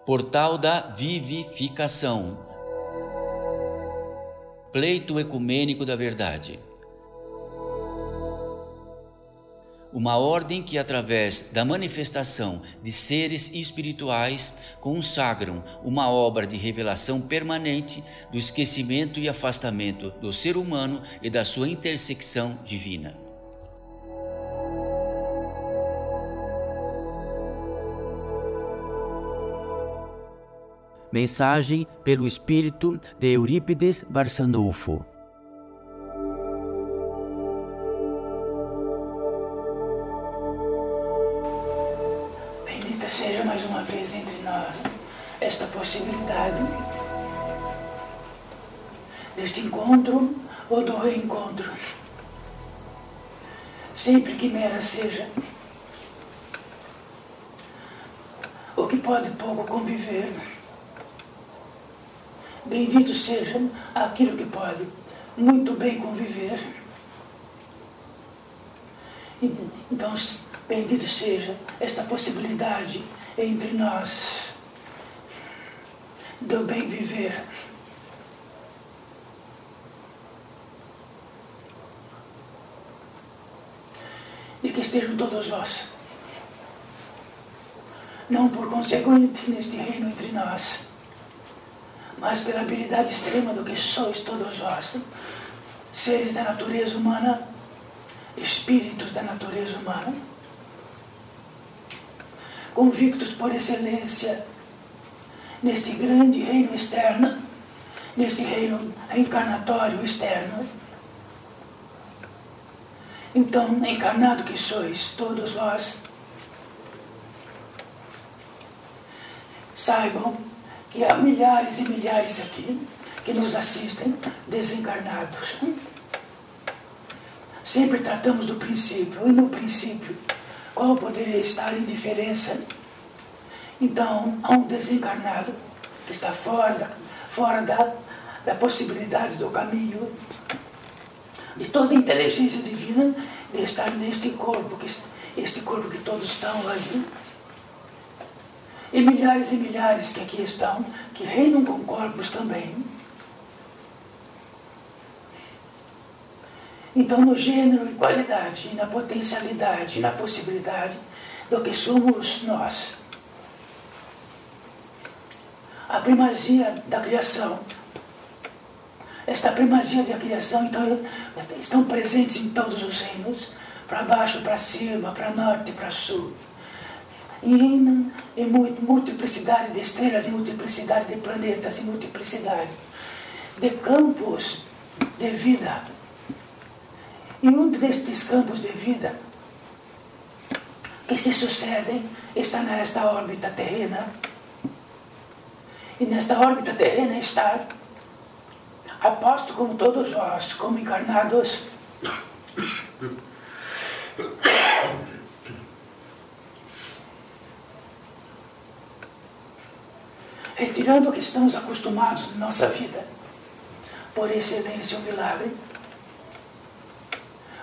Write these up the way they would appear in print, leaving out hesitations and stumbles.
Portal da Vivificação. Pleito ecumênico da verdade. Uma ordem que, através da manifestação de seres espirituais, consagram uma obra de revelação permanente do esquecimento e afastamento do ser humano e da sua intersecção divina. Mensagem pelo espírito de Eurípides Barçanufo. Bendita seja mais uma vez entre nós esta possibilidade deste encontro ou do reencontro, sempre que mera seja, o que pode pouco conviver. Bendito seja aquilo que pode muito bem conviver. Então, bendito seja esta possibilidade entre nós do bem viver. De que estejam todos vós, não por conseguinte neste reino entre nós, mas pela habilidade extrema do que sois todos vós, seres da natureza humana, espíritos da natureza humana, convictos por excelência neste grande reino externo, neste reino reencarnatório externo. Então, encarnado que sois todos vós, saibam que há milhares e milhares aqui que nos assistem desencarnados. Sempre tratamos do princípio, e no princípio, qual poderia estar a indiferença? Então, há um desencarnado que está fora da possibilidade do caminho, de toda a inteligência divina, de estar neste corpo, este corpo que todos estão ali. E milhares que aqui estão, que reinam com corpos também. Então, no gênero e qualidade, na potencialidade, na possibilidade do que somos nós, a primazia da criação, esta primazia da criação, então, estão presentes em todos os reinos, para baixo, para cima, para norte, para sul. Em multiplicidade de estrelas, em multiplicidade de planetas, em multiplicidade de campos de vida. E um destes campos de vida que se sucedem está nesta órbita terrena. E nesta órbita terrena está, aposto como todos vós, como encarnados, retirando o que estamos acostumados na nossa vida, por excelência o milagre,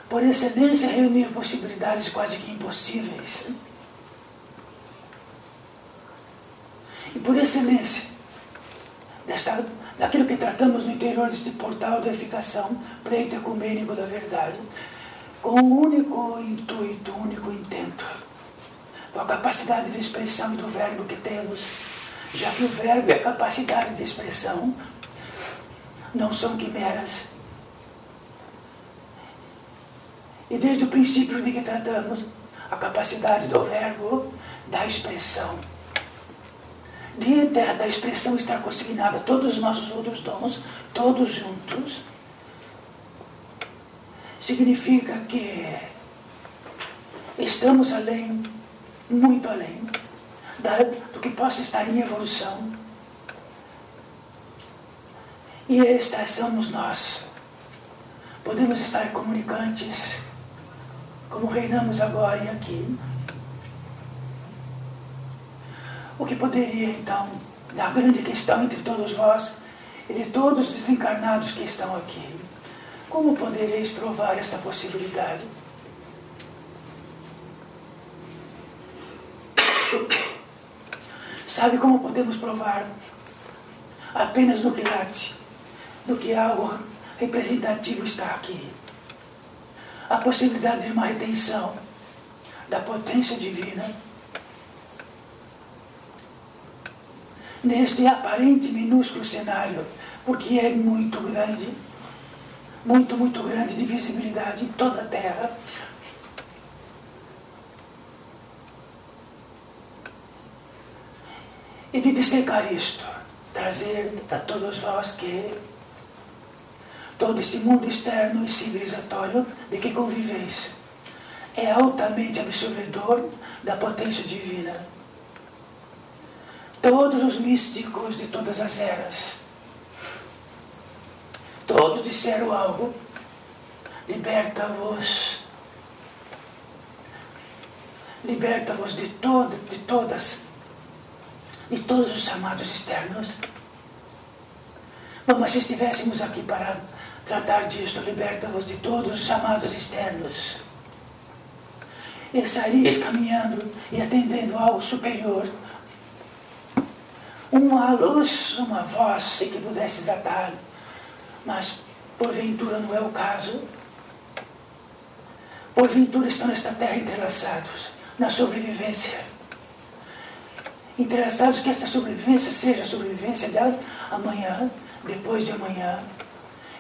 por excelência reunir possibilidades quase que impossíveis, e por excelência daquilo que tratamos no interior deste portal de edificação, pleito ecumênico da verdade, com um único intuito, um único intento, com a capacidade de expressão do verbo que temos, já que o verbo e a capacidade de expressão não são quimeras. E desde o princípio de que tratamos, a capacidade do verbo da expressão. Dentro da expressão está consignada todos os nossos outros dons, todos juntos. Significa que estamos além, muito além, do que possa estar em evolução. E esta somos nós. Podemos estar comunicantes, como reinamos agora e aqui. O que poderia, então, da grande questão entre todos vós e de todos os desencarnados que estão aqui, como podereis provar esta possibilidade? Sabe como podemos provar apenas no quilate do que algo representativo está aqui? A possibilidade de uma retenção da potência divina neste aparente minúsculo cenário, porque é muito grande, muito grande de visibilidade em toda a Terra. E de dissecar isto, trazer para todos vós que todo esse mundo externo e civilizatório de que conviveis é altamente absorvedor da potência divina. Todos os místicos de todas as eras, todos disseram algo: liberta-vos de todos os chamados externos. Bom, mas se estivéssemos aqui para tratar disto, liberta-vos de todos os chamados externos, e estaríeis caminhando e atendendo ao superior, uma luz, uma voz que pudesse tratar, mas porventura não é o caso. Porventura estão nesta terra entrelaçados na sobrevivência, entrelaçados que esta sobrevivência seja a sobrevivência de amanhã, depois de amanhã,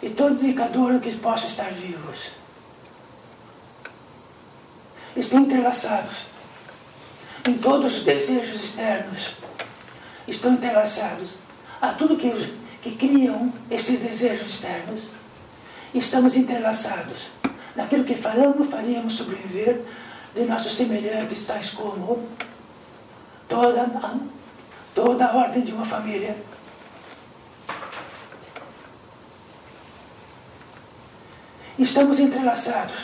e todo indicador que possam estar vivos. Estão entrelaçados em todos os desejos externos, estão entrelaçados a tudo que criam esses desejos externos. Estamos entrelaçados naquilo que faríamos sobreviver de nossos semelhantes, tais como toda a ordem de uma família. Estamos entrelaçados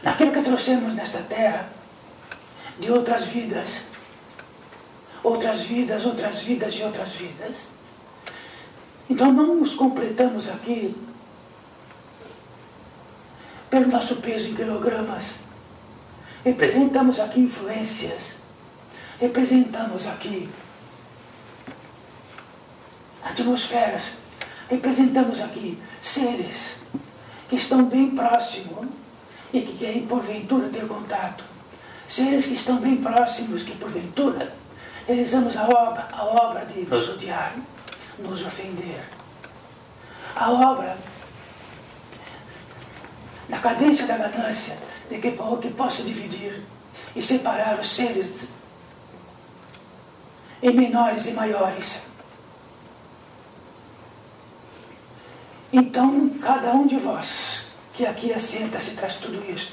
naquilo que trouxemos nesta terra de outras vidas, outras vidas e outras vidas. Então não nos completamos aqui pelo nosso peso em quilogramas. Representamos aqui influências, representamos aqui atmosferas, representamos aqui seres que estão bem próximos e que querem porventura ter contato. Seres que estão bem próximos, que porventura realizamos a obra de nos odiar, nos ofender. A obra na cadência da ganância, de que possa dividir e separar os seres em menores e maiores. Então, cada um de vós que aqui assenta-se traz tudo isto.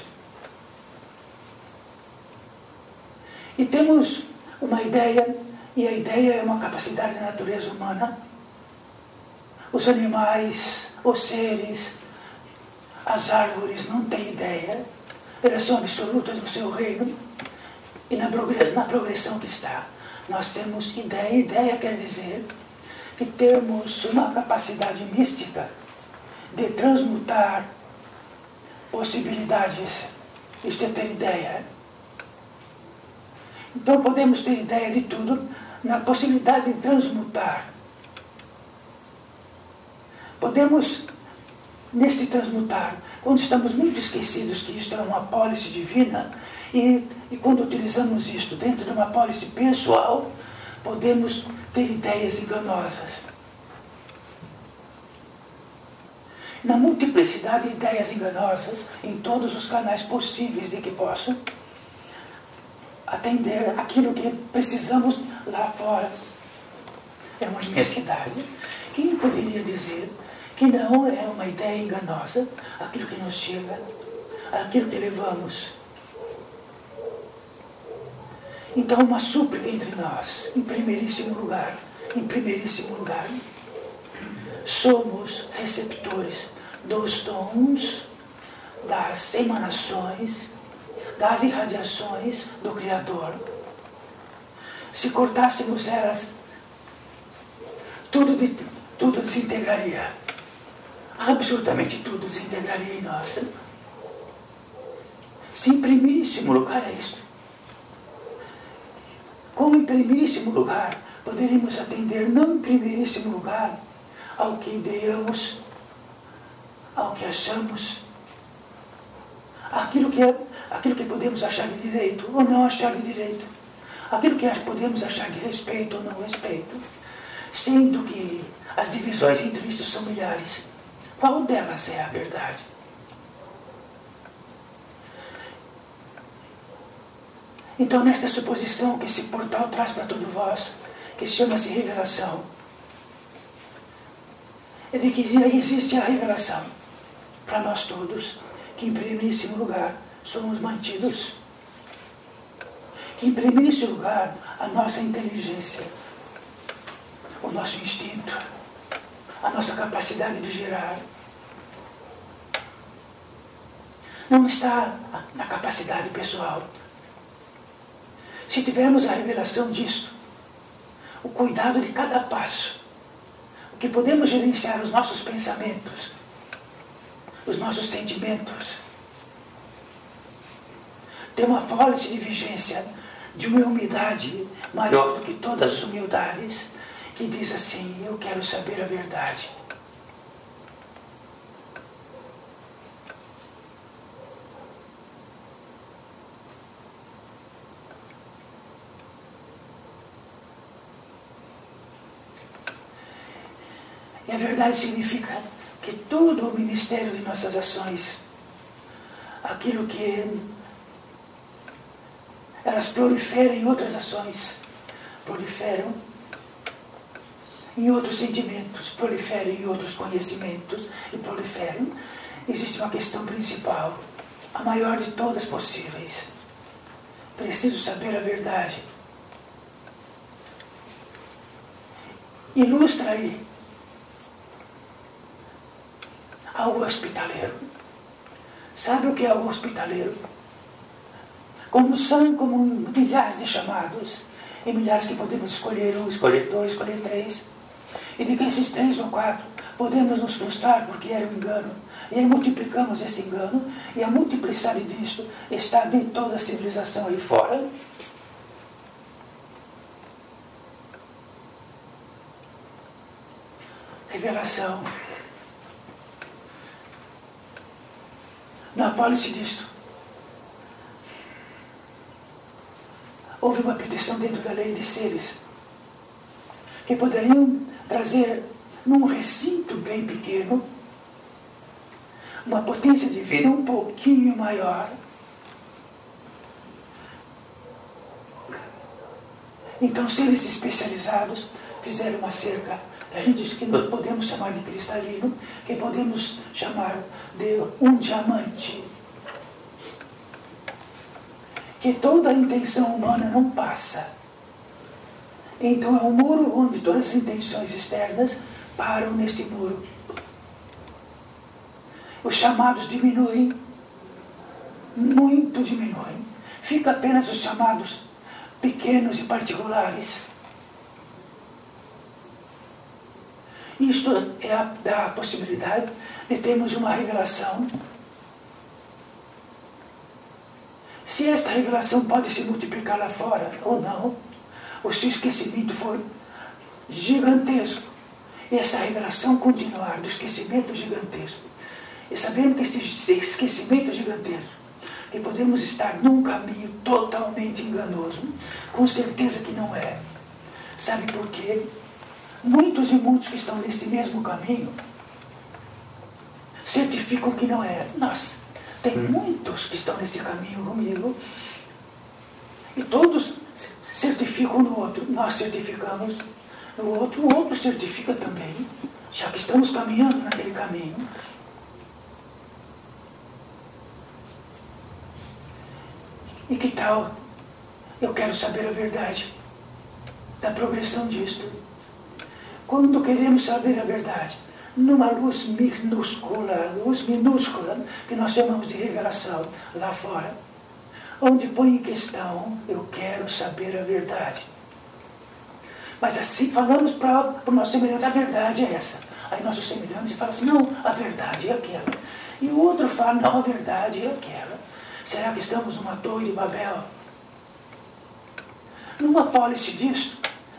E temos uma ideia, e a ideia é uma capacidade da natureza humana. Os animais, os seres, as árvores não têm ideia, elas são absolutas no seu reino e na progressão que está. Nós temos ideia, ideia quer dizer que temos uma capacidade mística de transmutar possibilidades. Isto é ter ideia. Então podemos ter ideia de tudo na possibilidade de transmutar. Podemos, neste transmutar, quando estamos muito esquecidos que isto é uma pólice divina, e quando utilizamos isto dentro de uma pólice pessoal, podemos ter ideias enganosas. Na multiplicidade de ideias enganosas, em todos os canais possíveis de que possam atender aquilo que precisamos lá fora. É uma imensidade. Quem poderia dizer que não é uma ideia enganosa aquilo que nos chega, aquilo que levamos? Então, uma súplica entre nós, em primeiríssimo lugar, somos receptores dos dons, das emanações, das irradiações do Criador. Se cortássemos elas, tudo desintegraria. Absolutamente tudo desintegraria em nós. Se em primeiríssimo lugar é isto. Quão primeiríssimo lugar, poderíamos atender, não em primeiríssimo lugar, ao que ideamos, ao que achamos, aquilo que podemos achar de direito ou não achar de direito, aquilo que podemos achar de respeito ou não respeito, sendo que as divisões entre isto são milhares. Qual delas é a verdade? Então, nesta suposição que esse portal traz para todos vós, que chama-se revelação, é de que existe a revelação para nós todos, que em primeiríssimo lugar somos mantidos, que em primeiríssimo lugar a nossa inteligência, o nosso instinto, a nossa capacidade de gerar, não está na capacidade pessoal. Se tivermos a revelação disto, o cuidado de cada passo, o que podemos gerenciar os nossos pensamentos, os nossos sentimentos, ter uma forte de vigência, de uma humildade maior do que todas as humildades, que diz assim: eu quero saber a verdade. E a verdade significa que todo o ministério de nossas ações, aquilo que elas proliferam em outras ações, proliferam em outros sentimentos, proliferam em outros conhecimentos e proliferam. Existe uma questão principal, a maior de todas possíveis. Preciso saber a verdade. Ilustra aí algo hospitaleiro. Sabe o que é algo hospitaleiro? Como são como milhares de chamados, e milhares que podemos escolher um, escolher dois, escolher três, e de que esses 3 ou 4 podemos nos frustrar porque era um engano, e aí multiplicamos esse engano, e a multiplicidade disso está em toda a civilização aí fora. Revelação. Na apólice disto, houve uma petição dentro da lei de seres que poderiam trazer num recinto bem pequeno uma potência divina um pouquinho maior. Então, seres especializados fizeram uma cerca, que a gente diz que nós podemos chamar de cristalino, que podemos chamar de um diamante, que toda a intenção humana não passa. Então é um muro onde todas as intenções externas param neste muro. Os chamados diminuem, muito diminuem. Fica apenas os chamados pequenos e particulares. Isto dá a possibilidade de termos uma revelação. Se esta revelação pode se multiplicar lá fora ou não, ou se o esquecimento for gigantesco, e essa revelação continuar do esquecimento gigantesco, e sabendo que este esquecimento gigantesco, que podemos estar num caminho totalmente enganoso, com certeza que não é. Sabe por quê? Muitos e muitos que estão neste mesmo caminho certificam que não é. Nossa, tem muitos que estão neste caminho comigo e todos certificam no outro. Nós certificamos no outro, o outro certifica também, já que estamos caminhando naquele caminho. E que tal? Eu quero saber a verdade da progressão disto. Quando queremos saber a verdade, numa luz minúscula, que nós chamamos de revelação, lá fora, onde põe em questão, eu quero saber a verdade. Mas assim falamos para o nosso semelhante, a verdade é essa. Aí nosso semelhante fala assim, não, a verdade é aquela. E o outro fala, não, a verdade é aquela. Será que estamos numa torre de Babel? numa apólice disto,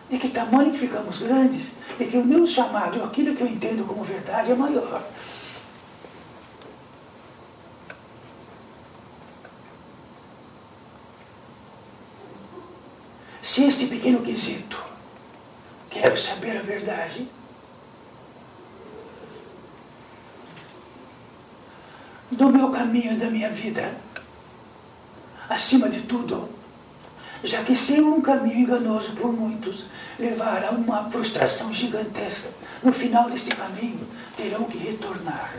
de que tamanho ficamos grandes, de que o meu chamado, aquilo que eu entendo como verdade, é maior. Se este pequeno quesito, quero saber a verdade, do meu caminho, da minha vida, acima de tudo, já que ser um caminho enganoso por muitos levar a uma frustração gigantesca, no final deste caminho terão que retornar.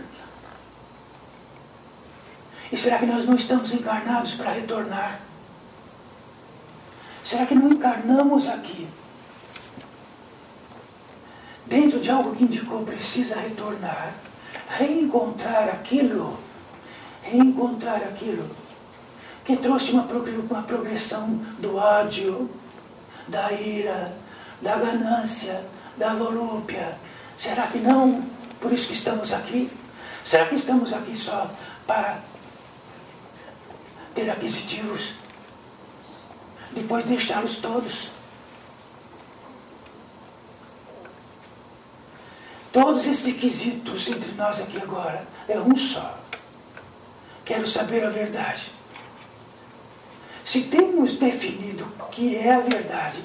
E será que nós não estamos encarnados para retornar? Será que não encarnamos aqui dentro de algo que indicou precisa retornar, reencontrar aquilo que trouxe uma progressão do ódio, da ira, da ganância, da volúpia? Será que não? Por isso que estamos aqui? Será que estamos aqui só para ter aquisitivos? Depois deixá-los todos? Todos esses quesitos entre nós aqui agora é um só. Quero saber a verdade. Se temos definido o que é a verdade,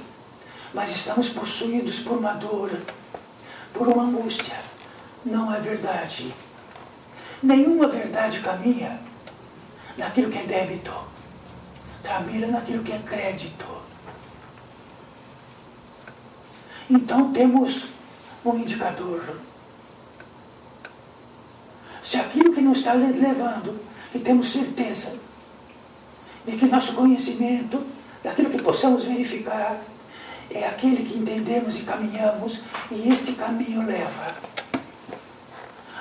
mas estamos possuídos por uma dor, por uma angústia, não é verdade. Nenhuma verdade caminha naquilo que é débito, caminha naquilo que é crédito. Então temos um indicador. Se aquilo que nos está levando, que temos certeza de que nosso conhecimento, daquilo que possamos verificar, é aquele que entendemos e caminhamos, e este caminho leva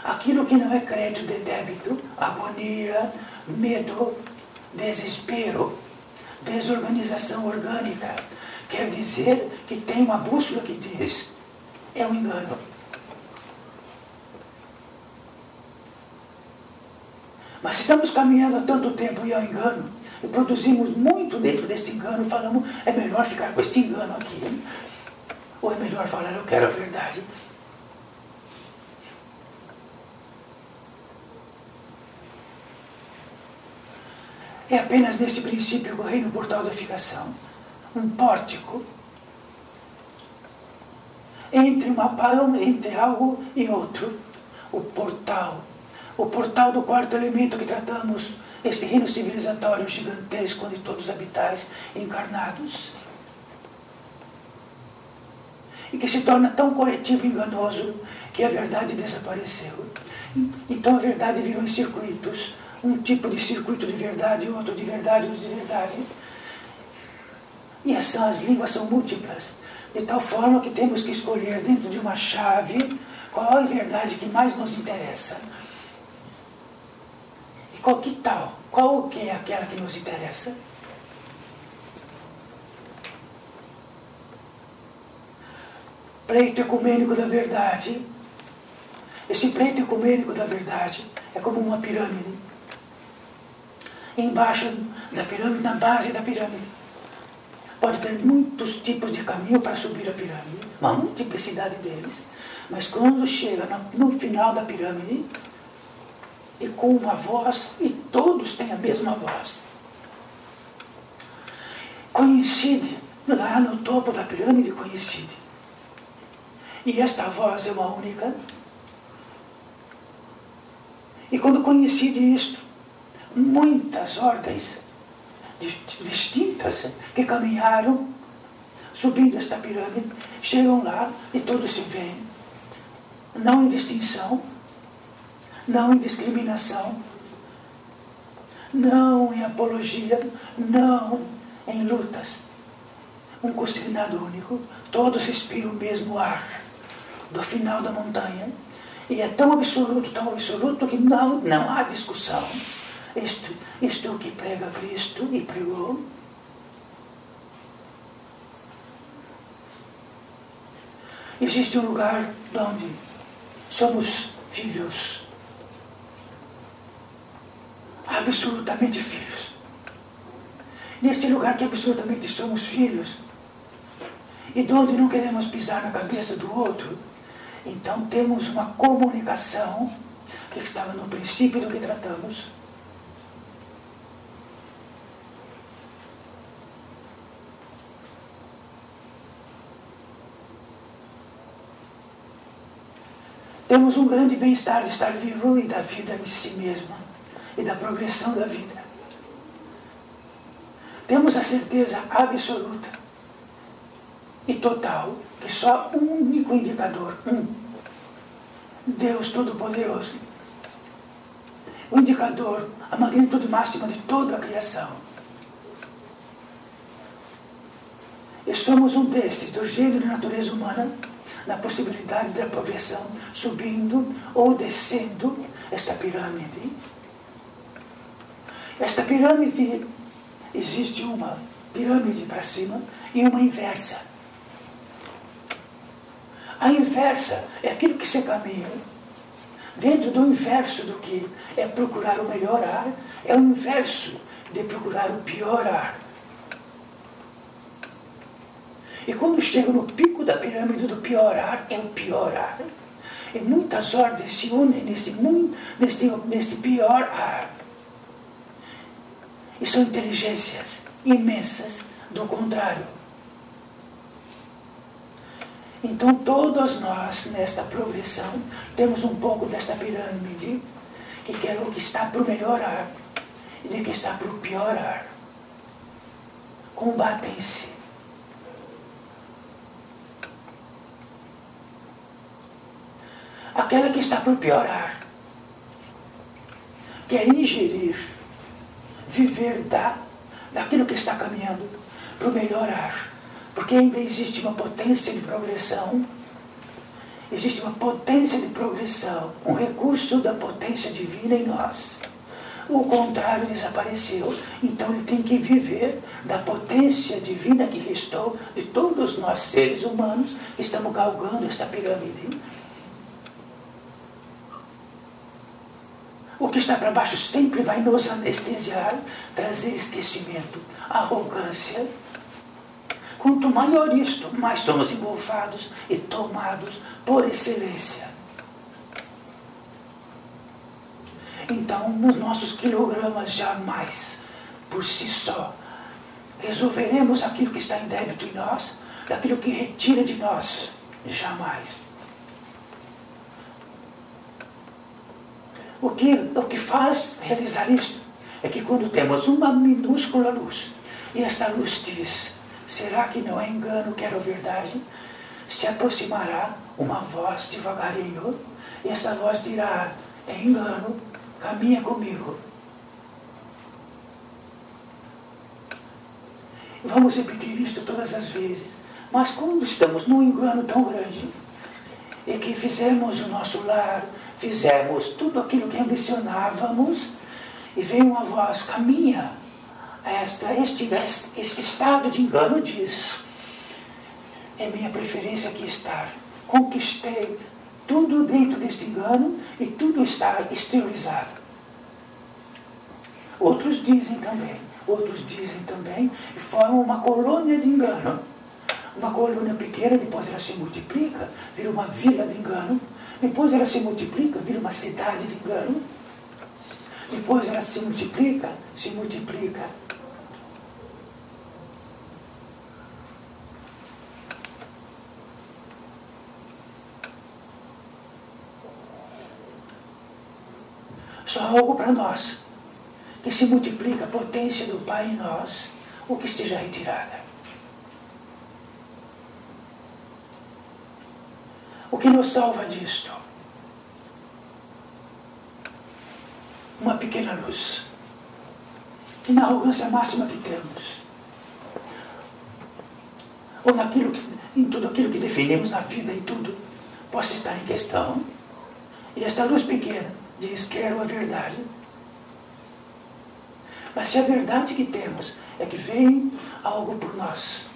aquilo que não é crédito de débito, agonia, medo, desespero, desorganização orgânica. Quer dizer que tem uma bússola que diz, é um engano. Mas se estamos caminhando há tanto tempo e é um engano, e produzimos muito dentro deste engano, falamos, é melhor ficar com este engano aqui. Ou é melhor falar, eu quero a verdade. É apenas neste princípio que o reino portal da ficação, um pórtico entre algo e outro, o portal do quarto elemento que tratamos, este reino civilizatório gigantesco onde todos os habitais encarnados, e que se torna tão coletivo e enganoso que a verdade desapareceu. Então a verdade virou em circuitos, um tipo de circuito de verdade, outro de verdade, outro de verdade. E as línguas são múltiplas, de tal forma que temos que escolher dentro de uma chave qual é a verdade que mais nos interessa. E qual que é aquela que nos interessa? Pleito ecumênico da verdade. Esse pleito ecumênico da verdade é como uma pirâmide. Embaixo da pirâmide, na base da pirâmide, pode ter muitos tipos de caminho para subir a pirâmide, uma multiplicidade deles. Mas quando chega no final da pirâmide, e com uma voz, e todos têm a mesma voz, coincide, lá no topo da pirâmide coincide. E esta voz é uma única. E quando coincide isto, muitas ordens distintas que caminharam subindo esta pirâmide, chegam lá e todos se veem. Não em distinção, não em discriminação, não em apologia, não em lutas. Um consignado único, todos respiram o mesmo ar do final da montanha. E é tão absoluto que não há discussão. Isto é o que prega Cristo e pregou. Existe um lugar onde somos filhos, absolutamente filhos. Neste lugar que absolutamente somos filhos, e de onde não queremos pisar na cabeça do outro, então temos uma comunicação que estava no princípio do que tratamos. Temos um grande bem-estar de estar vivo e da vida em si mesma e da progressão da vida. Temos a certeza absoluta e total que só um único indicador, Deus Todo-Poderoso, o indicador, a magnitude máxima de toda a criação. E somos um desses, do gênero de natureza humana, na possibilidade da progressão, subindo ou descendo esta pirâmide. Esta pirâmide, existe uma pirâmide para cima e uma inversa. A inversa é aquilo que se caminha. Dentro do inverso do que é procurar o melhorar, é o inverso de procurar o piorar. E quando chega no pico da pirâmide do piorar, é o piorar. E muitas ordens se unem neste piorar. E são inteligências imensas do contrário. Então todos nós, nesta progressão, temos um pouco desta pirâmide, que quer o que está para o melhorar e de que está para o piorar. Combatem-se. Aquela que está por piorar quer ingerir, viver daquilo que está caminhando para o melhorar, porque ainda existe uma potência de progressão, existe uma potência de progressão, um recurso da potência divina em nós. O contrário desapareceu, então ele tem que viver da potência divina que restou de todos nós seres humanos que estamos galgando esta pirâmide. O que está para baixo sempre vai nos anestesiar, trazer esquecimento, arrogância. Quanto maior isto, mais somos engolfados e tomados por excelência. Então, nos nossos quilogramas jamais, por si só, resolveremos aquilo que está em débito em nós, daquilo que retira de nós, jamais. O que faz realizar isto é que quando temos uma minúscula luz, e esta luz diz, será que não é engano, quero verdade? Se aproximará uma voz devagarinho, e esta voz dirá, é engano, caminha comigo. Vamos repetir isto todas as vezes, mas quando estamos num engano tão grande, e que fizemos o nosso lar, fizemos tudo aquilo que ambicionávamos, e veio uma voz, caminha, este estado de engano diz, é minha preferência aqui estar, conquistei tudo dentro deste engano, e tudo está exteriorizado. Outros dizem também, e formam uma colônia de engano, uma colônia pequena, depois ela se multiplica, vira uma vila de engano, depois ela se multiplica, vira uma cidade de engano, depois ela se multiplica. Só algo para nós, que se multiplica a potência do Pai em nós, o que esteja retirada. O que nos salva disto? Uma pequena luz, que na arrogância máxima que temos, ou em tudo aquilo que definimos na vida, em tudo, possa estar em questão. E esta luz pequena diz, quero a verdade. Mas se a verdade que temos é que vem algo por nós,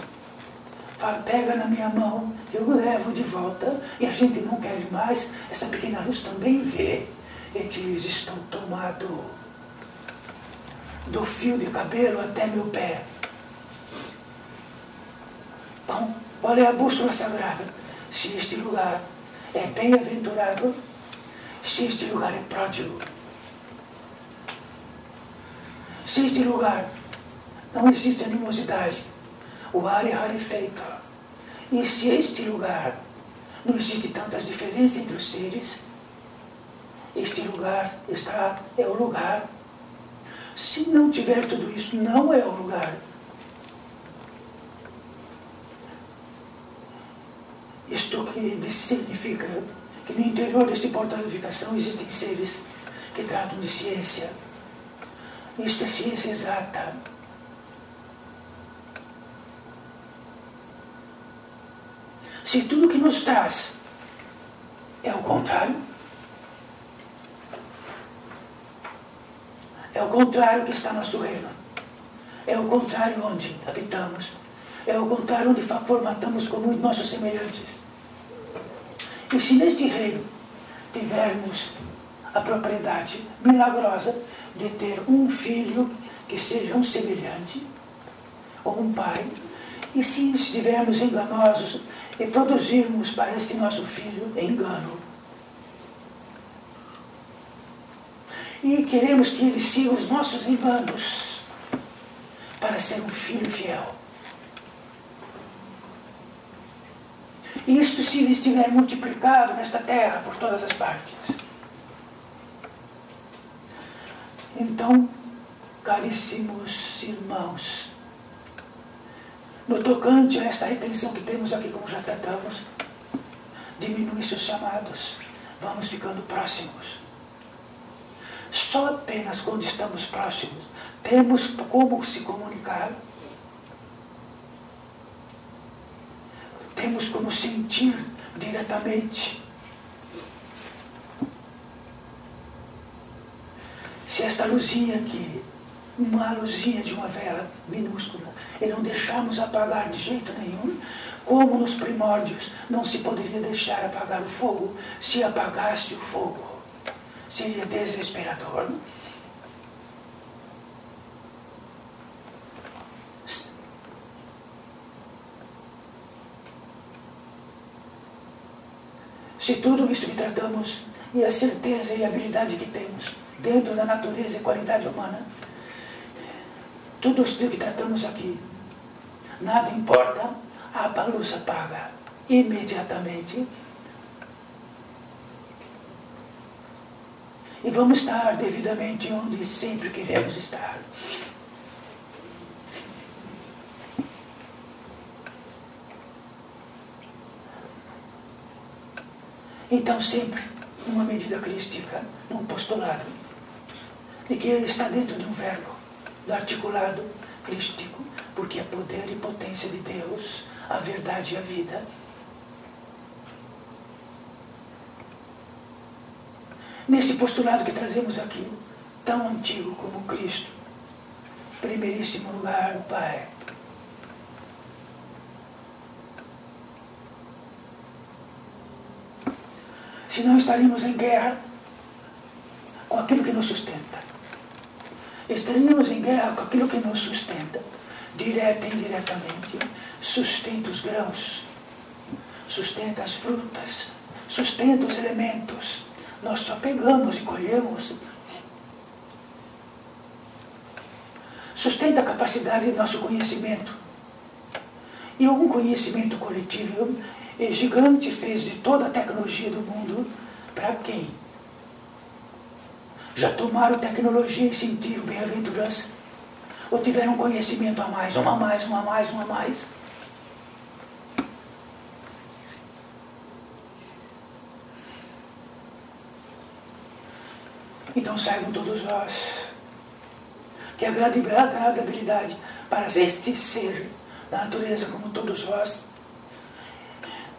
fala, pega na minha mão, que eu levo de volta, e a gente não quer mais, essa pequena luz também vê, e diz, estou tomado do fio de cabelo até meu pé. Bom, Qual é a bússola sagrada? Se este lugar é bem-aventurado, se este lugar é pródigo, se este lugar não existe animosidade, o ar é rarefeito, e se este lugar não existe tantas diferenças entre os seres, este lugar é o lugar. Se não tiver tudo isso, não é o lugar. Isto que significa que no interior deste portal de unificação existem seres que tratam de ciência. Isto é ciência exata. Se tudo que nos traz é o contrário, é o contrário que está no nosso reino, é o contrário onde habitamos, é o contrário onde formatamos como nossos semelhantes. E se neste reino tivermos a propriedade milagrosa de ter um filho que seja um semelhante, ou um pai, e se estivermos enganosos e produzirmos para esse nosso filho engano, e queremos que ele siga os nossos enganos para ser um filho fiel, e isto se estiver multiplicado nesta terra por todas as partes, então, caríssimos irmãos, no tocante a esta retenção que temos aqui, como já tratamos, diminui-se os chamados, vamos ficando próximos. Só apenas quando estamos próximos temos como se comunicar, temos como sentir diretamente. Se esta luzinha aqui, uma luzinha de uma vela minúscula, e não deixarmos apagar de jeito nenhum, como nos primórdios não se poderia deixar apagar o fogo, se apagasse o fogo, seria desesperador. Se tudo isso que tratamos, e a certeza e a habilidade que temos dentro da natureza e qualidade humana, tudo isso que tratamos aqui, nada importa, a luz apaga imediatamente. E vamos estar devidamente onde sempre queremos estar. Então sempre uma medida crística, num postulado, de que ele está dentro de um verbo, do articulado crístico, porque é poder e potência de Deus, a verdade e a vida. Nesse postulado que trazemos aqui, tão antigo como Cristo, primeiríssimo lugar, o Pai. Se não estaríamos em guerra com aquilo que nos sustenta. Estaríamos em guerra com aquilo que nos sustenta, direta e indiretamente, sustenta os grãos, sustenta as frutas, sustenta os elementos. Nós só pegamos e colhemos. Sustenta a capacidade do nosso conhecimento. E um conhecimento coletivo gigante fez de toda a tecnologia do mundo para quem? Já tomaram tecnologia e sentiram bem-aventurança? Ou tiveram conhecimento a mais, uma a mais, uma a mais, uma a mais? Então saibam todos vós que a agradabilidade para este ser da natureza como todos vós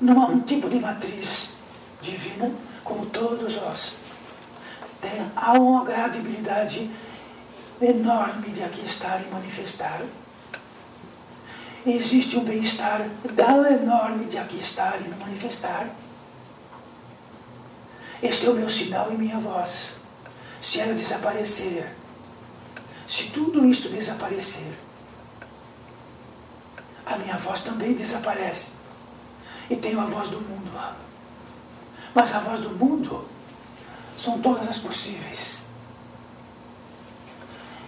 não há um tipo de matriz divina como todos vós. Há uma agradabilidade enorme de aqui estar e manifestar. Existe um bem-estar enorme de aqui estar e manifestar. Este é o meu sinal e minha voz. Se ela desaparecer, se tudo isto desaparecer, a minha voz também desaparece. e tenho a voz do mundo. Mas a voz do mundo são todas as possíveis.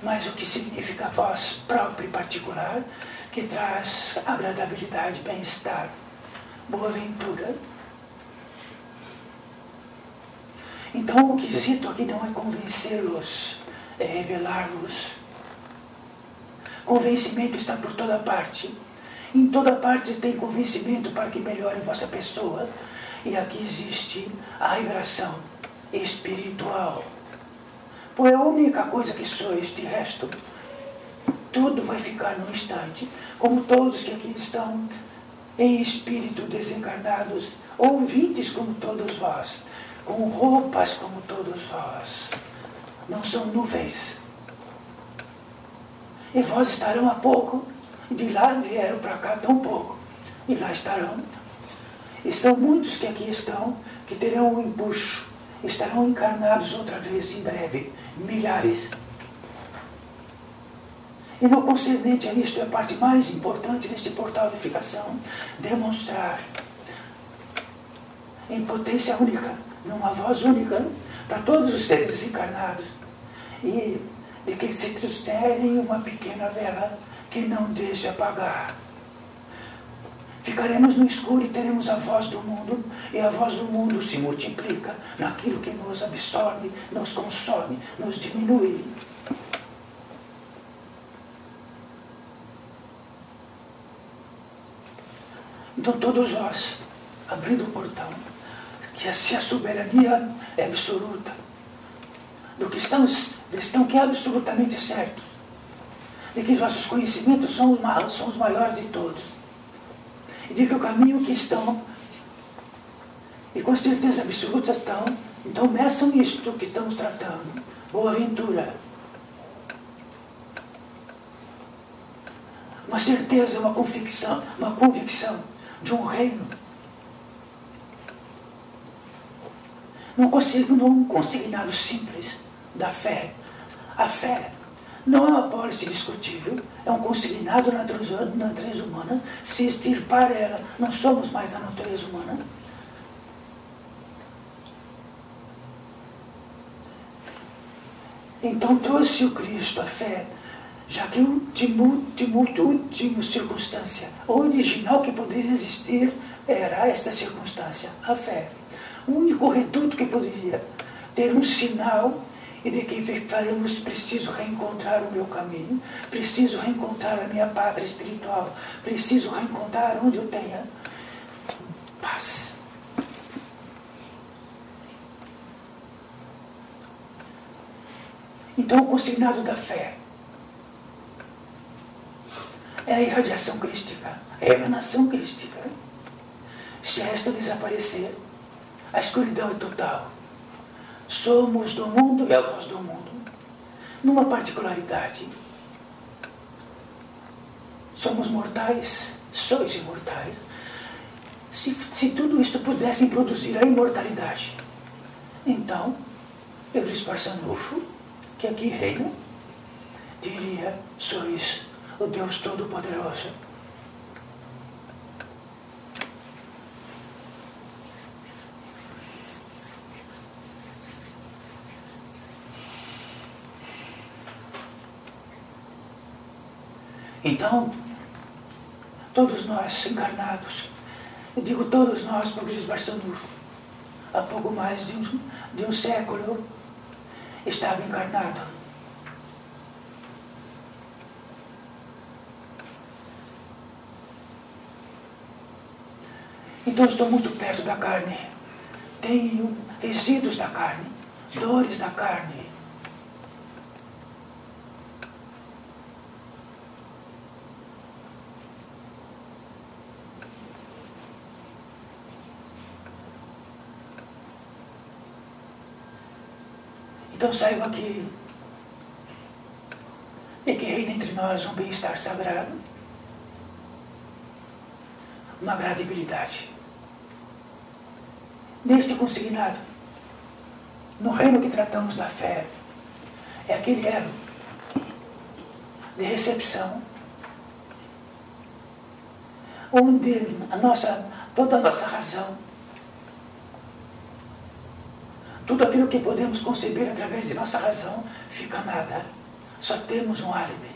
Mas o que significa a voz própria e particular, que traz agradabilidade, bem-estar, boa-ventura. Então o quesito aqui não é convencê-los, é revelá-los. Convencimento está por toda parte. Em toda parte tem convencimento para que melhore vossa pessoa. E aqui existe a revelação espiritual. Pois é a única coisa que sois, de resto, tudo vai ficar num instante. Como todos que aqui estão em espírito desencarnados, ouvintes como todos vós, com roupas como todos vós. Não são nuvens. E vós estarão há pouco, de lá vieram para cá tão pouco, e lá estarão. E são muitos que aqui estão, que terão um empuxo, estarão encarnados outra vez em breve, milhares. E no concernente a isto é a parte mais importante deste portal de unificação, demonstrar em potência única, numa voz única, para todos os seres desencarnados, e de que se trouxerem uma pequena vela que não deixe apagar. Ficaremos no escuro e teremos a voz do mundo, e a voz do mundo se multiplica naquilo que nos absorve, nos consome, nos diminui. Então todos nós, abrindo o portão, que se a soberania é absoluta, do que estão que é absolutamente certo, de que os nossos conhecimentos são os maiores de todos, e de que o caminho que estão, e com certeza absoluta estão, então meçam isto que estamos tratando, boa-ventura. Uma certeza, uma convicção de um reino. Num consignado simples da fé. A fé não é uma pólice discutível, é um consignado na natureza humana. Se extirpar ela, não somos mais da natureza humana. Então trouxe o Cristo, a fé, já que última circunstância original que poderia existir era esta circunstância, a fé. O único reduto que poderia ter um sinal e de que faremos, preciso reencontrar o meu caminho, preciso reencontrar a minha pátria espiritual, preciso reencontrar onde eu tenha paz. Então o consignado da fé é a irradiação crística, é a emanação crística. Se esta desaparecer, a escuridão é total. Somos do mundo e a voz do mundo. Numa particularidade, somos mortais, sois imortais. Se tudo isto pudesse produzir a imortalidade, então, Eurípides Barçanufo, que aqui reina, diria, sois o Deus Todo-Poderoso. Então, todos nós encarnados, eu digo todos nós, porque Eurípides Barçanufo, há pouco mais de um século, estava encarnado. Então estou muito perto da carne, tenho resíduos da carne, dores da carne. Então saiba que reina entre nós um bem-estar sagrado, uma agradabilidade. Neste consignado, no reino que tratamos da fé, é aquele elo de recepção, onde toda a nossa razão, tudo aquilo que podemos conceber através de nossa razão, fica nada. Só temos um álibi,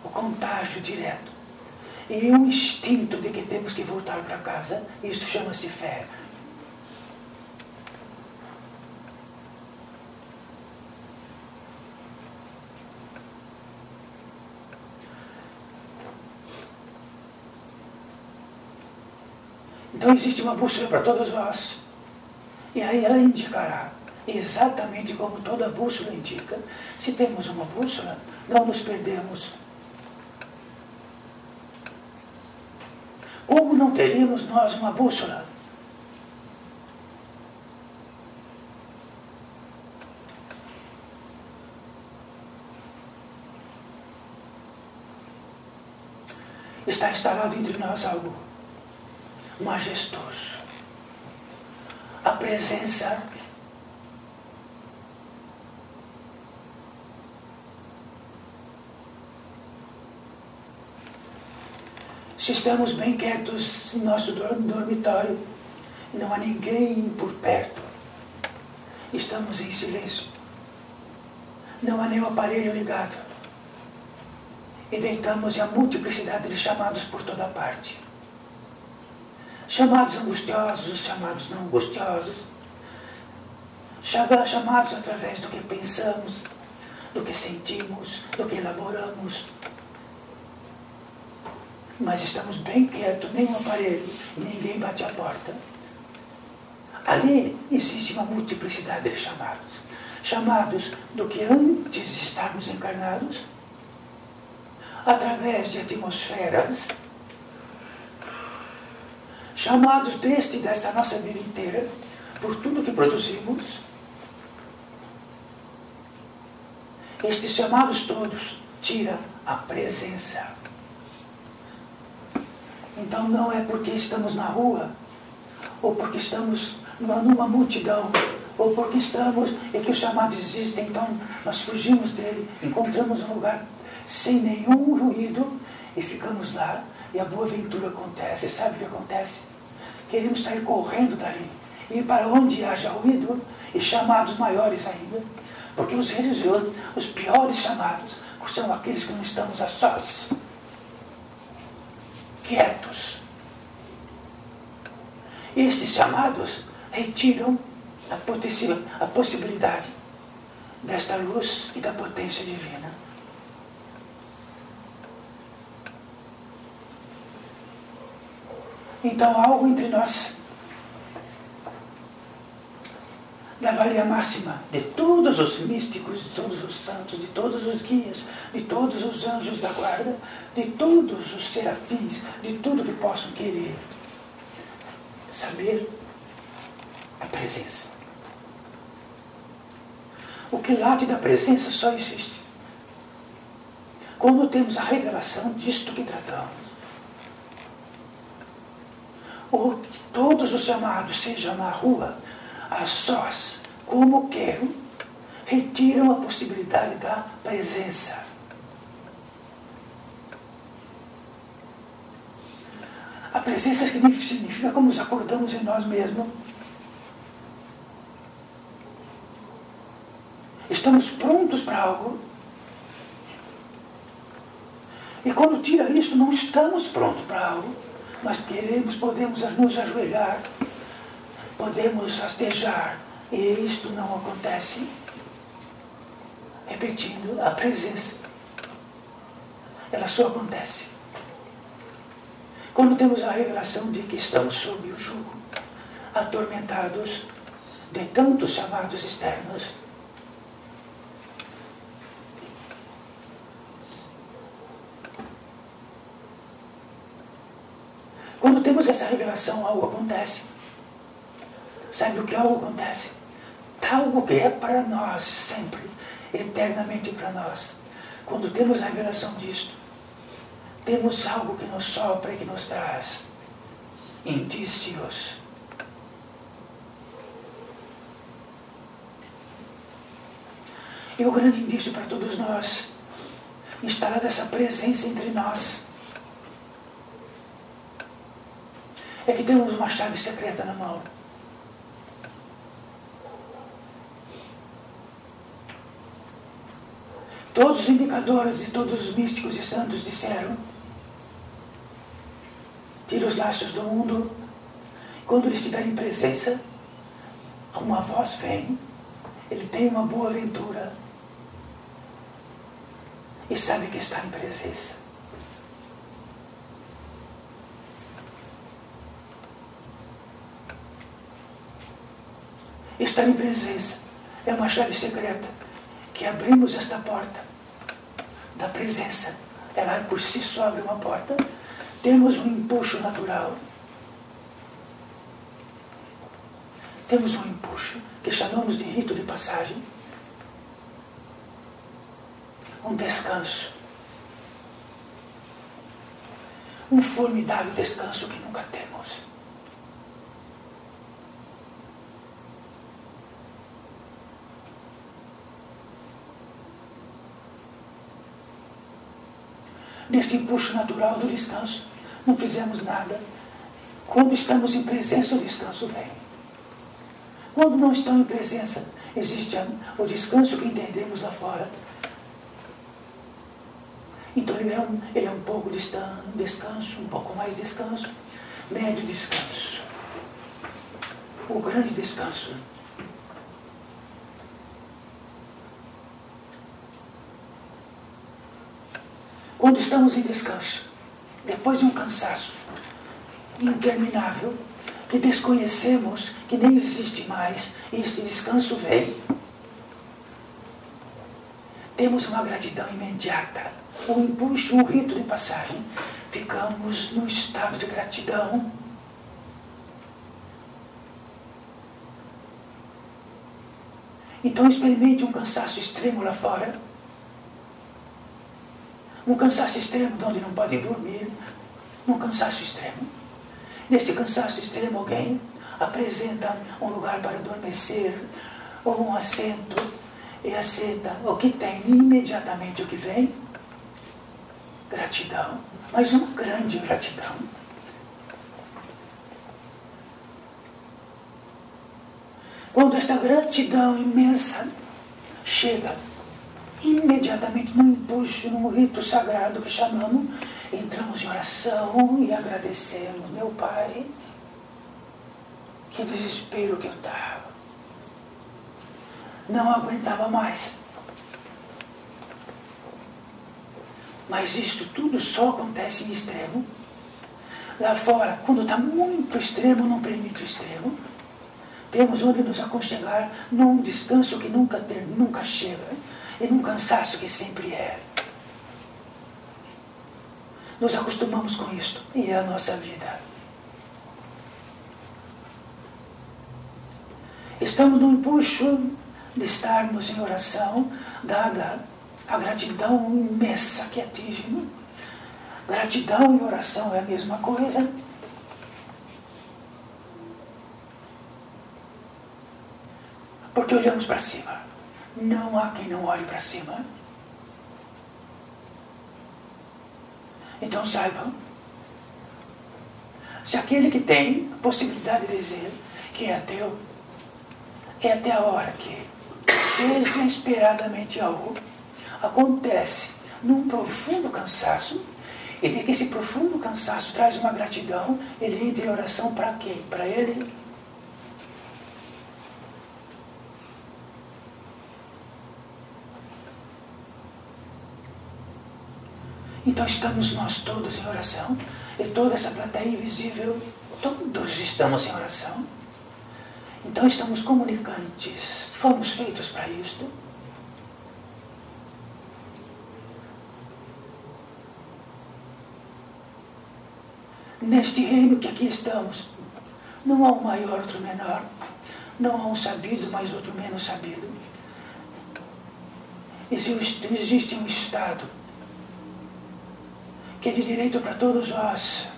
o contágio direto. E um instinto de que temos que voltar para casa. Isso chama-se fé. Então existe uma bússola para todos nós. E aí ela indicará, exatamente como toda bússola indica. Se temos uma bússola, não nos perdemos. Como não teríamos nós uma bússola? Está instalado entre nós algo majestoso. A presença se estamos bem quietos em nosso dormitório, não há ninguém por perto, estamos em silêncio, não há nenhum aparelho ligado, e deitamos em a multiplicidade de chamados por toda parte. Chamados angustiosos, chamados não angustiosos, chamados através do que pensamos, do que sentimos, do que elaboramos. Mas estamos bem quietos, nenhum aparelho, ninguém bate a porta. Ali existe uma multiplicidade de chamados. Chamados do que antes de estarmos encarnados, através de atmosferas, chamados desta nossa vida inteira, por tudo que produzimos. Estes chamados todos tiram a presença. Então não é porque estamos na rua, ou porque estamos numa multidão, ou porque estamos e que os chamados existem, então nós fugimos dele, encontramos um lugar sem nenhum ruído e ficamos lá e a boa ventura acontece. Sabe o que acontece? Queremos sair correndo dali, ir para onde haja ruído e chamados maiores ainda, porque os piores chamados são aqueles que não estamos a sós, quietos. Esses chamados retiram a possibilidade desta luz e da potência divina. Então algo entre nós, da valia máxima de todos os místicos, de todos os santos, de todos os guias, de todos os anjos da guarda, de todos os serafins, de tudo que possam querer saber a presença. O quilate da presença só existe quando temos a revelação disto que tratamos. Ou que todos os chamados, seja na rua, a sós, como quero, retiram a possibilidade da presença. A presença significa como nos acordamos em nós mesmos. Estamos prontos para algo. E quando tira isso, não estamos prontos para algo. Mas podemos nos ajoelhar, podemos rastejar, e isto não acontece. Repetindo, a presença, ela só acontece quando temos a revelação de que estamos sob o jugo, atormentados de tantos chamados externos. Quando temos essa revelação, algo acontece. Sabe o que algo acontece? Algo que é para nós, sempre, eternamente para nós. Quando temos a revelação disto, temos algo que nos sopra e que nos traz indícios. E o grande indício para todos nós, instalada essa presença entre nós, é que temos uma chave secreta na mão. Todos os indicadores e todos os místicos e santos disseram: tira os laços do mundo. Quando ele estiver em presença, uma voz vem, ele tem uma boa aventura e sabe que está em presença. Estar em presença é uma chave secreta que abrimos esta porta da presença. Ela por si só abre uma porta. Temos um empuxo natural. Temos um empuxo que chamamos de rito de passagem. Um descanso. Um formidável descanso que nunca temos. Nesse empuxo natural do descanso, não fizemos nada. Quando estamos em presença, o descanso vem. Quando não estamos em presença, existe o descanso que entendemos lá fora. Então ele é um pouco descanso, um pouco mais descanso, médio descanso. O grande descanso. Quando estamos em descanso, depois de um cansaço interminável, que desconhecemos, que nem existe mais, e esse descanso vem, temos uma gratidão imediata, um empuxo, um rito de passagem. Ficamos num estado de gratidão. Então experimente um cansaço extremo lá fora. Um cansaço extremo de onde não pode dormir. Um cansaço extremo. Nesse cansaço extremo alguém apresenta um lugar para adormecer, ou um assento, e assenta o que tem, imediatamente o que vem? Gratidão. Mas uma grande gratidão. Quando esta gratidão imensa chega, imediatamente num empuxo, num rito sagrado que chamamos, entramos em oração e agradecemos. Meu Pai, que desespero que eu estava. Não aguentava mais. Mas isto tudo só acontece em extremo. Lá fora, quando está muito extremo, não permite o extremo. Temos onde nos aconchegar num descanso que nunca chega. E num cansaço que sempre é. Nos acostumamos com isto. E é a nossa vida. Estamos no empuxo de estarmos em oração, dada a gratidão imensa que atinge. Gratidão e oração é a mesma coisa. Porque olhamos para cima. Não há quem não olhe para cima. Então saibam, se aquele que tem a possibilidade de dizer que é ateu, é até a hora que desesperadamente algo acontece num profundo cansaço, e de que esse profundo cansaço traz uma gratidão, ele entra em oração para quem? Para ele. Então estamos nós todos em oração, e toda essa plateia invisível, todos estamos em oração. Então estamos comunicantes, fomos feitos para isto. Neste reino que aqui estamos, não há um maior, outro menor, não há um sabido, mais outro menos sabido. Existe um estado que é de direito para todos nós.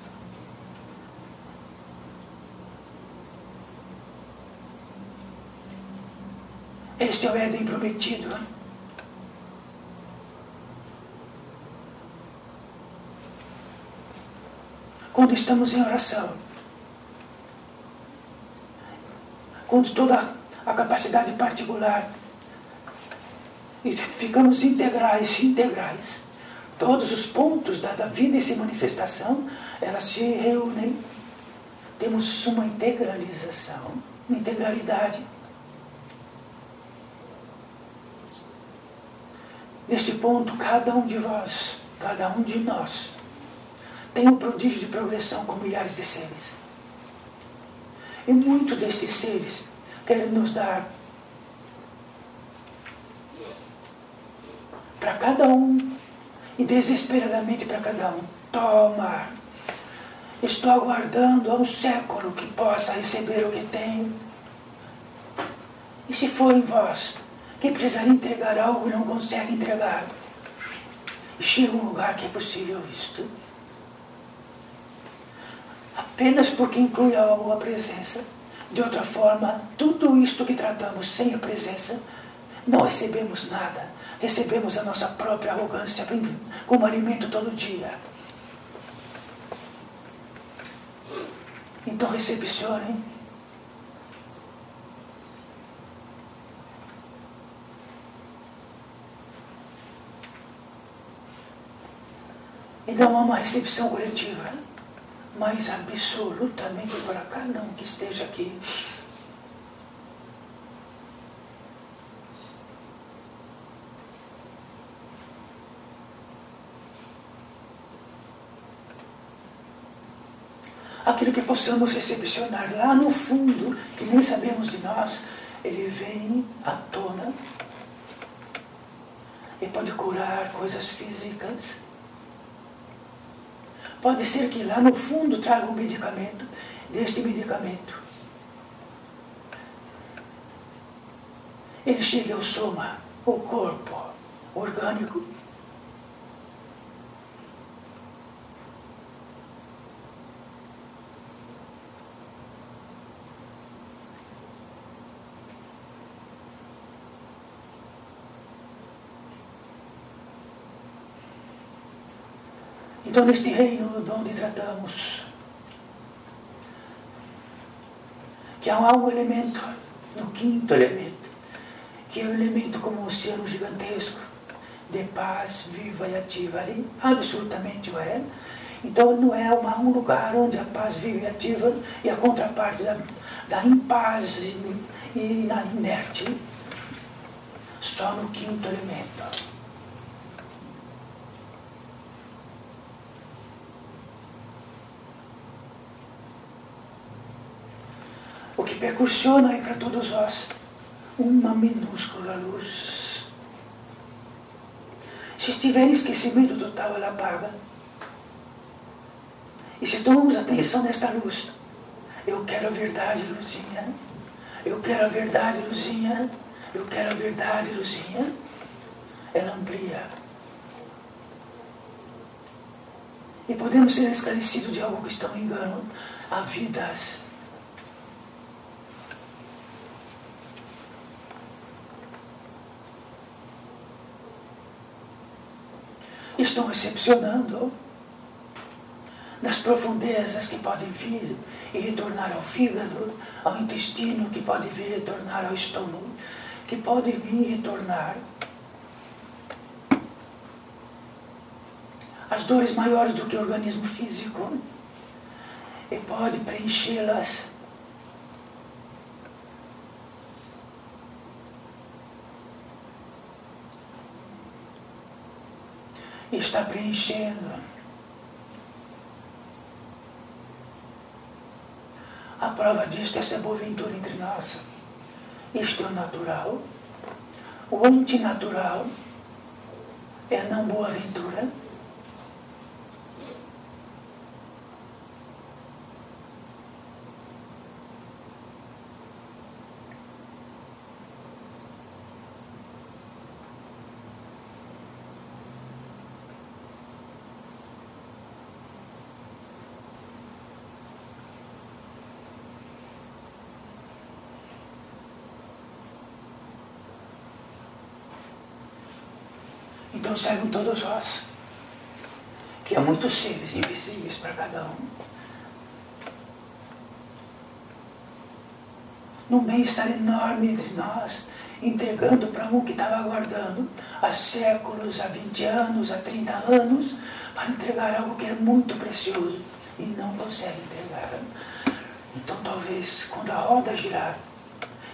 Este é o Éden prometido. Quando estamos em oração, quando toda a capacidade particular, e ficamos integrais, todos os pontos da vida e se manifestação, elas se reúnem, temos uma integralização, uma integralidade. Neste ponto, cada um de vós, cada um de nós, tem um prodígio de progressão com milhares de seres. E muitos destes seres querem nos dar para cada um, e desesperadamente para cada um. Toma! Estou aguardando há um século que possa receber o que tenho. E se for em vós, que precisar entregar algo e não consegue entregar? E chega um lugar que é possível isto. Apenas porque inclui algo a presença. De outra forma, tudo isto que tratamos sem a presença, não recebemos nada. Recebemos a nossa própria arrogância como alimento todo dia. Então recepcionem. E não há uma recepção coletiva, mas absolutamente para cada um que esteja aqui. Aquilo que possamos recepcionar lá no fundo, que nem sabemos de nós, ele vem à tona e pode curar coisas físicas. Pode ser que lá no fundo traga um medicamento, deste medicamento ele chegue ao soma, o corpo orgânico, então, neste reino onde tratamos que há um elemento, no quinto elemento, que é um elemento como um oceano gigantesco, de paz viva e ativa. Ali absolutamente o é. Então não é um lugar onde a paz vive e ativa e a contraparte da impaz e na inerte, só no quinto elemento. O que percussiona aí para todos nós uma minúscula luz. Se estiver em esquecimento total, ela apaga. E se tomamos atenção nesta luz, eu quero a verdade, luzinha. Eu quero a verdade, luzinha. Eu quero a verdade, luzinha. Ela amplia. E podemos ser esclarecidos de algo que está um engano. Há vidas estão recepcionando das profundezas que podem vir e retornar ao fígado, ao intestino, que pode vir e retornar ao estômago, que pode vir e retornar as dores maiores do que o organismo físico, e pode preenchê-las e está preenchendo. A prova disto é essa boa-ventura entre nós. Isto é o natural. O antinatural é a não boa-ventura. Então saibam todos vós que há muitos seres invisíveis para cada um. num bem-estar enorme entre nós, entregando para um que estava aguardando há séculos, há 20 anos, há 30 anos, para entregar algo que é muito precioso e não consegue entregar. Então talvez quando a roda girar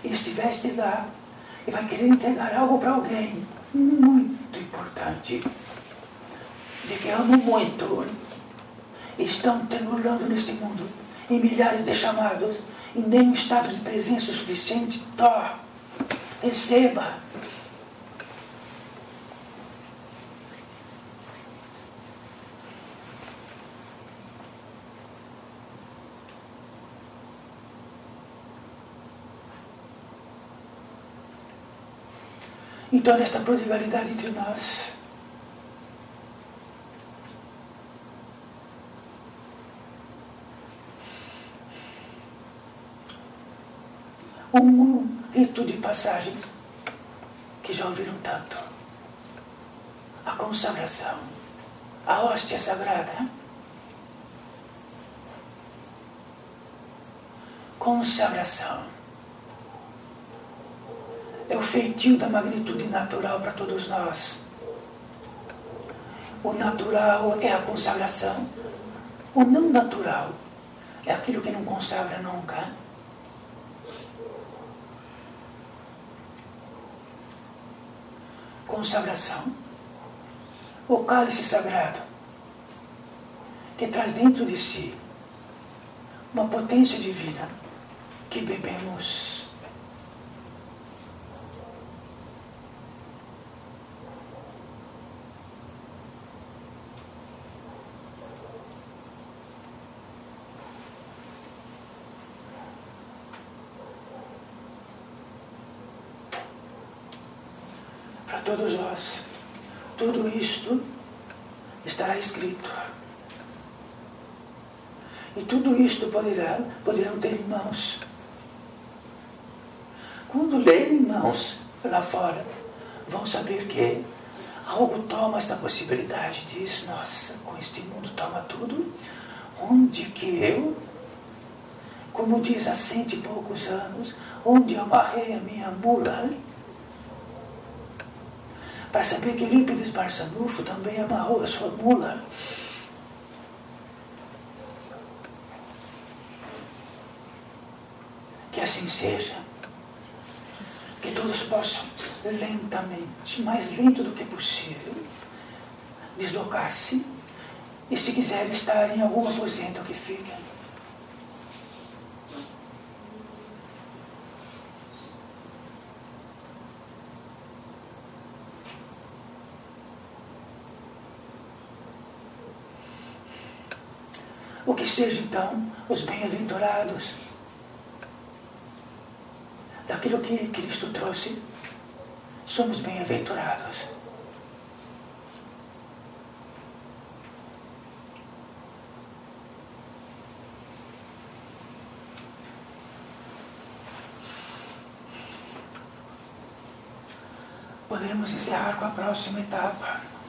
e estiveste lá e vai querer entregar algo para alguém muito importante, de que amo muito, e estão tribulando neste mundo, em milhares de chamados, e nenhum estado de presença suficiente, receba. Então, nesta prodigalidade entre nós, um rito de passagem que já ouviram tanto, a consagração, a hóstia sagrada. Consagração é o feitio da magnitude natural para todos nós. O natural é a consagração. O não natural é aquilo que não consagra nunca. Consagração. O cálice sagrado, que traz dentro de si uma potência divina que bebemos. Para todos nós, tudo isto estará escrito. E tudo isto poderão ter irmãos. Quando lerem irmãos lá fora, vão saber que algo toma esta possibilidade. Diz, nossa, com este mundo toma tudo. Onde que eu, como diz há 100 e poucos anos, onde eu amarrei a minha mula, para saber que Eurípides Barçanufo também amarrou a sua mula. Que assim seja. Que todos possam lentamente, mais lento do que possível, deslocar-se e, se quiserem estar em algum aposento, que fiquem. O que seja então os bem-aventurados daquilo que Cristo trouxe, somos bem-aventurados. Podemos encerrar com a próxima etapa.